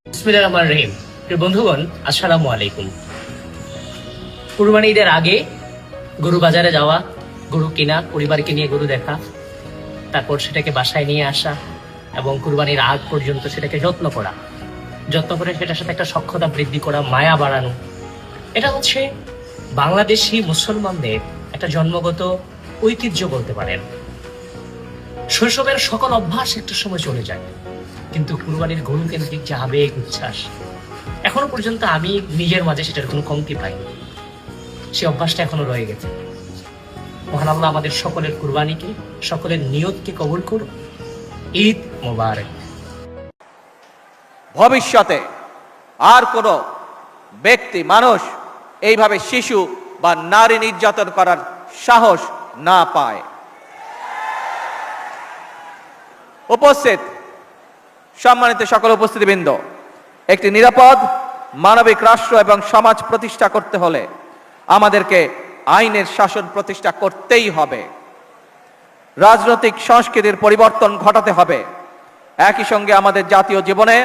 বিসমিল্লাহির রহমানির রহিম। প্রিয় বন্ধুগণ, আসসালামু আলাইকুম। কুরবানি ঈদের আগে গরু বাজারে যাওয়া, গরু কিনা, পরিবারকে নিয়ে গরু দেখা, তারপর সেটাকে বাসায় নিয়ে আসা এবং কুরবানির আগ পর্যন্ত সেটাকে যত্ন করে সেটার সাথে একটা সখ্যতা বৃদ্ধি করা, মায়া বাড়ানো, এটা হচ্ছে বাংলাদেশি মুসলমানদের একটা জন্মগত ঐতিহ্য বলতে পারেন। শৈশবের সকল অভ্যাস একটা সময় চলে যায়, কিন্তু কুরবানির গরু কেন্দ্রিক যে আবেগ উচ্ছ্বাস, এখনো পর্যন্ত আমি নিজের মাঝে সেটার কোনো কমতি পাইনি। সে অভ্যাসটা এখনো রয়ে গেছে। মহান আল্লাহ আমাদের সকলের কুরবানিকে, সকলের নিয়তকে কবুল করুন। ঈদ মোবারক। ভবিষ্যতে আর কোনো ব্যক্তি, মানুষ এইভাবে শিশু বা নারী নির্যাতন করার সাহস না পায়। উপস্থিত সম্মানিত সকল উপস্থিতিবৃন্দ, একটি নিরাপদ মানবিক রাষ্ট্র এবং সমাজ প্রতিষ্ঠা করতে হলে আমাদেরকে আইনের শাসন প্রতিষ্ঠা করতেই হবে। রাজনৈতিক সংস্কৃতির পরিবর্তন ঘটাতে হবে। একই সঙ্গে আমাদের জাতীয় জীবনে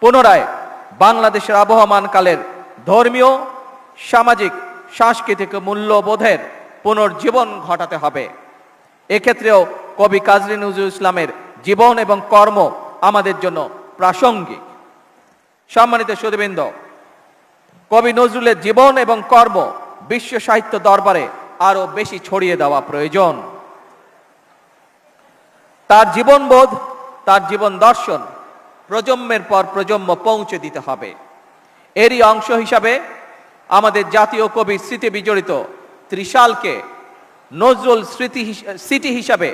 পুনরায় বাংলাদেশের আবহমানকালের ধর্মীয়, সামাজিক, সাংস্কৃতিক মূল্যবোধের পুনর্জীবন ঘটাতে হবে। এক্ষেত্রেও কবি কাজী নজরুল ইসলামের জীবন এবং কর্ম আমাদের জন্য প্রাসঙ্গিক। সম্মানিত সুধীবৃন্দ, কবি নজরুলের জীবন এবং কর্ম বিশ্ব সাহিত্য দরবারে আরো বেশি ছড়িয়ে দেওয়া প্রয়োজন। তার জীবনবোধ, তার জীবন দর্শন প্রজন্মের পর প্রজন্ম পৌঁছে দিতে হবে। এরই অংশ হিসাবে আমাদের জাতীয় কবির স্মৃতি বিজড়িত ত্রিশালকে নজরুল স্মৃতি হিসাবে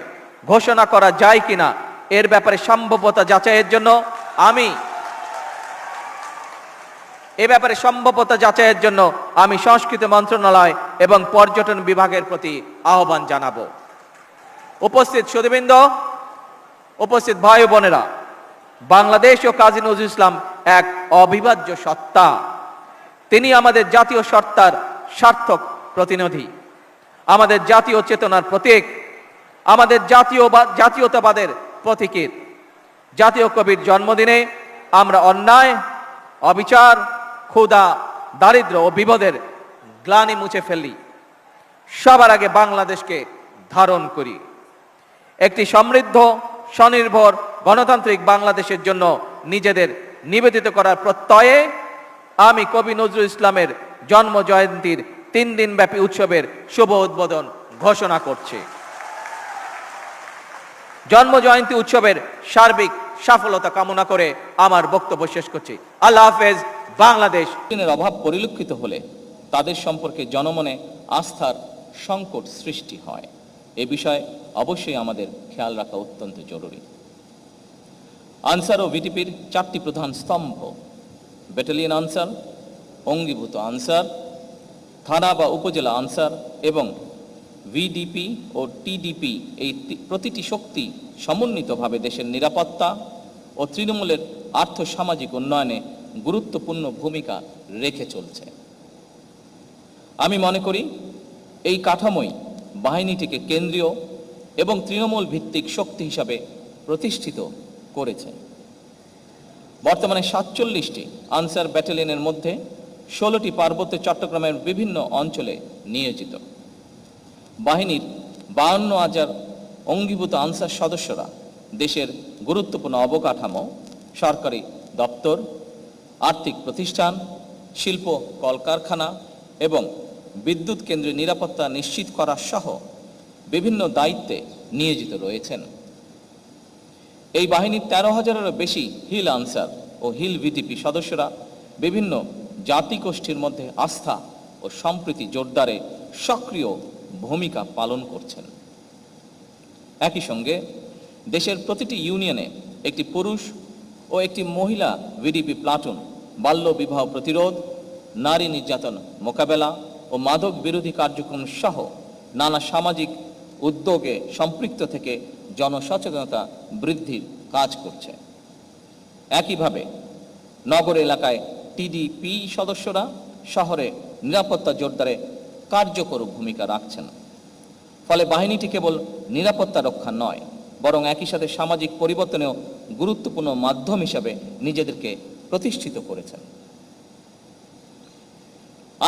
ঘোষণা করা যায় কিনা, এর ব্যাপারে সম্ভাব্যতা যাচাইয়ের জন্য আমি সংস্কৃতি মন্ত্রণালয় এবং পর্যটন বিভাগের প্রতি আহ্বান জানাবো। উপস্থিত সুধীবৃন্দ, উপস্থিত ভাই ও বোনেরা, বাংলাদেশ ও কাজী নজরুল ইসলাম এক অবিভাজ্য সত্তা। তিনি আমাদের জাতীয় সত্তার সার্থক প্রতিনিধি, আমাদের জাতীয় চেতনার প্রতীক, আমাদের জাতীয়তাবাদের প্রতীকীর। জাতীয় কবির জন্মদিনে আমরা অন্যায়, অবিচার, ক্ষুধা, দারিদ্র্য ও বিপদের গ্লানি মুছে ফেলি। সবার আগে বাংলাদেশকে ধারণ করি। একটি সমৃদ্ধ, স্বনির্ভর, গণতান্ত্রিক বাংলাদেশের জন্য নিজেদের নিবেদিত করার প্রত্যয়ে আমি কবি নজরুল ইসলামের জন্ম জয়ন্তীর 3 দিনব্যাপী উৎসবের শুভ উদ্বোধন ঘোষণা করছি। জন্ম জয়ন্তী উৎসবের সার্বিক সফলতা কামনা করে আমার বক্তব্য শেষ করছি। আল্লাহ হাফেজ। বাংলাদেশ। দিনের অভাব পরিলক্ষিত হলে তাদের সম্পর্কে জনমনে আস্থার সংকট সৃষ্টি হয়। এ বিষয়ে অবশ্যই আমাদের খেয়াল রাখা অত্যন্ত জরুরি। আনসার ও ভিটিপির 4টি প্রধান স্তম্ভ, ব্যাটালিয়ন আনসার, অঙ্গীভূত আনসার, থানা বা উপজেলা আনসার এবং ভিডিপি ও টিডিপি, এই প্রতিটি শক্তি সমন্বিতভাবে দেশের নিরাপত্তা ও তৃণমূলের আর্থসামাজিক উন্নয়নে গুরুত্বপূর্ণ ভূমিকা রেখে চলছে। আমি মনে করি এই কাঠামোই বাহিনীটিকে কেন্দ্রীয় এবং তৃণমূল ভিত্তিক শক্তি হিসাবে প্রতিষ্ঠিত করেছে। বর্তমানে 47টি আনসার ব্যাটালিয়নের মধ্যে 16টি পার্বত্য চট্টগ্রামের বিভিন্ন অঞ্চলে নিয়োজিত। বাহিনীর 52,000 অঙ্গীভূত আনসার সদস্যরা দেশের গুরুত্বপূর্ণ অবকাঠামো, সরকারি দপ্তর, আর্থিক প্রতিষ্ঠান, শিল্প কলকারখানা এবং বিদ্যুৎ কেন্দ্রের নিরাপত্তা নিশ্চিত করা সহ বিভিন্ন দায়িত্বে নিয়োজিত রয়েছেন। এই বাহিনীর 13,000-এরও বেশি হিল আনসার ও হিল ভিটিপি সদস্যরা বিভিন্ন জাতিগোষ্ঠীর মধ্যে আস্থা ও সম্প্রীতি জোরদারে সক্রিয় ভূমিকা পালন করছেন। একই সঙ্গে দেশের প্রতিটি ইউনিয়নে একটি পুরুষ ও একটি মহিলা ভিডিপি প্লাটুন বাল্য বিবাহ প্রতিরোধ, নারী নির্যাতন মোকাবেলা ও মাদক বিরোধী কার্যক্রম সহ নানা সামাজিক উদ্যোগে সম্পৃক্ত থেকে জনসচেতনতা বৃদ্ধির কাজ করছে। একইভাবে নগর এলাকায় টিডিপি সদস্যরা শহরে নিরাপত্তা জোরদারে কার্যকর ভূমিকা রাখছেন। ফলে বাহিনীটি কেবল নিরাপত্তা রক্ষা নয়, বরং একই সাথে সামাজিক পরিবর্তনেও গুরুত্বপূর্ণ মাধ্যম হিসাবে নিজেদেরকে প্রতিষ্ঠিত করেছেন।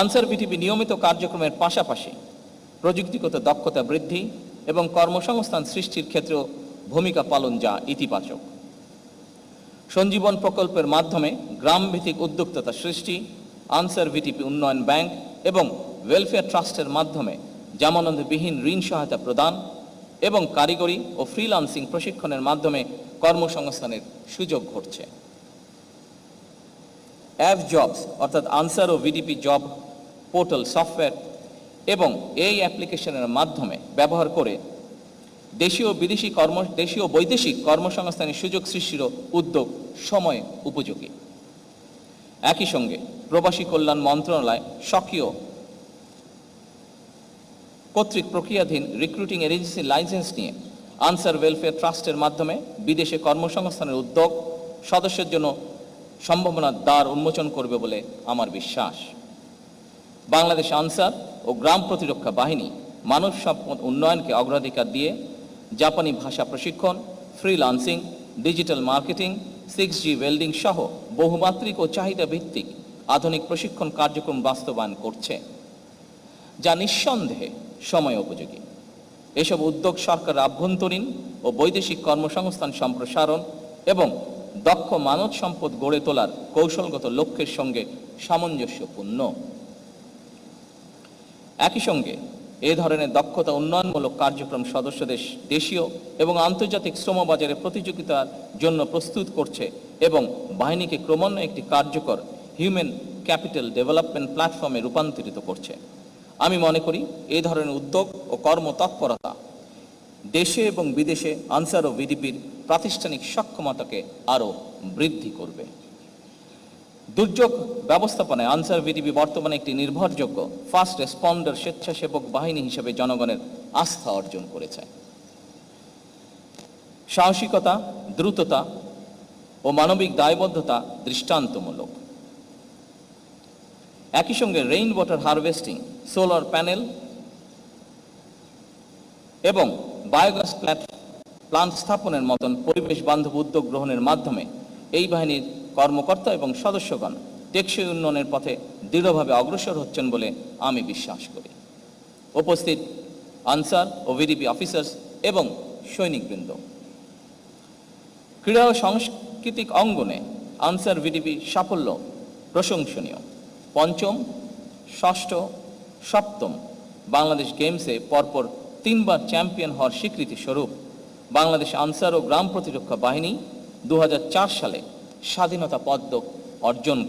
আনসার ভিটিপি নিয়মিত কার্যক্রমের পাশাপাশি প্রযুক্তিগত দক্ষতা বৃদ্ধি এবং কর্মসংস্থান সৃষ্টির ক্ষেত্রেও ভূমিকা পালন যা ইতিবাচক। সঞ্জীবন প্রকল্পের মাধ্যমে গ্রামভিত্তিক উদ্যোক্তা সৃষ্টি, আনসার ভিটিপি উন্নয়ন ব্যাংক এবং ওয়েলফেয়ার ট্রাস্টের মাধ্যমে জামানতবিহীন ঋণ সহায়তা প্রদান এবং কারিগরি ও ফ্রিল্যান্সিং প্রশিক্ষণের মাধ্যমে কর্মসংস্থানের সুযোগ ঘটছে। অ্যাপ জবস অর্থাৎ আনসার ও ভিডিপি জব পোর্টাল সফটওয়্যার এবং এই অ্যাপ্লিকেশনের মাধ্যমে ব্যবহার করে দেশীয় বৈদেশিক কর্মসংস্থানের সুযোগ সৃষ্টিরও উদ্যোগ সময় উপযোগী। একই সঙ্গে প্রবাসী কল্যাণ মন্ত্রণালয় স্বকীয় কর্তৃক প্রক্রিয়াধীন রিক্রুটিং এজেন্সির লাইসেন্স নিয়ে আনসার ওয়েলফেয়ার ট্রাস্টের মাধ্যমে বিদেশে কর্মসংস্থানের উদ্যোগ সদস্যের জন্য সম্ভাবনার দ্বার উন্মোচন করবে বলে আমার বিশ্বাস। বাংলাদেশ আনসার ও গ্রাম প্রতিরক্ষা বাহিনী মানব সম্পদ উন্নয়নকে অগ্রাধিকার দিয়ে জাপানি ভাষা প্রশিক্ষণ, freelancing, digital marketing, 6G welding সহ বহুমাত্রিক ও চাহিদা ভিত্তিক আধুনিক প্রশিক্ষণ কার্যক্রম বাস্তবায়ন করছে, যা নিঃসন্দেহে সময় উপযোগী। এসব উদ্যোগ সরকারের আভ্যন্তরীণ ও বৈদেশিক কর্মসংস্থান সম্প্রসারণ এবং দক্ষ মানব সম্পদ গড়ে তোলার কৌশলগত লক্ষ্যের সঙ্গে সামঞ্জস্যপূর্ণ। একই সঙ্গে এ ধরনের দক্ষতা উন্নয়নমূলক কার্যক্রম সদস্যদের দেশীয় এবং আন্তর্জাতিক শ্রমবাজারে প্রতিযোগিতার জন্য প্রস্তুত করছে এবং বাহিনীকে ক্রমান্বয়ে একটি কার্যকর হিউম্যান ক্যাপিটাল ডেভেলপমেন্ট প্ল্যাটফর্মে রূপান্তরিত করছে। আমি মনে করি এই ধরনের উদ্যোগ ও কর্মতৎপরতা দেশে এবং বিদেশে আনসার ও ভিডিপির প্রাতিষ্ঠানিক সক্ষমতাকে আরও বৃদ্ধি করবে। দুর্যোগ ব্যবস্থাপনায় আনসার ভিডিপি বর্তমানে একটি নির্ভরযোগ্য ফার্স্ট রেসপন্ডার স্বেচ্ছাসেবক বাহিনী হিসেবে জনগণের আস্থা অর্জন করেছে। সাহসিকতা, দ্রুততা ও মানবিক দায়বদ্ধতা দৃষ্টান্তমূলক। একই সঙ্গে rain water harvesting, solar panel এবং বায়োগ্যাস প্লান্ট স্থাপনের মতন পরিবেশ বান্ধব উদ্যোগ গ্রহণের মাধ্যমে এই বাহিনীর কর্মকর্তা এবং সদস্যগণ টেকসই উন্নয়নের পথে দৃঢ়ভাবে অগ্রসর হচ্ছেন বলে আমি বিশ্বাস করি। উপস্থিত আনসার ও ভিডিপি অফিসার্স এবং সৈনিকবৃন্দ, ক্রীড়া ও সাংস্কৃতিক অঙ্গনে আনসার ভিডিপি সাফল্য প্রশংসনীয়। পঞ্চম, ষষ্ঠ, সপ্তম বাংলাদেশ গেমসে পরপর 3 বার চ্যাম্পিয়ন হওয়ার স্বীকৃতি স্বরূপ বাংলাদেশ আনসার ও গ্রাম প্রতিরক্ষা বাহিনী 2004 সালে স্বাধীনতা পদক অর্জন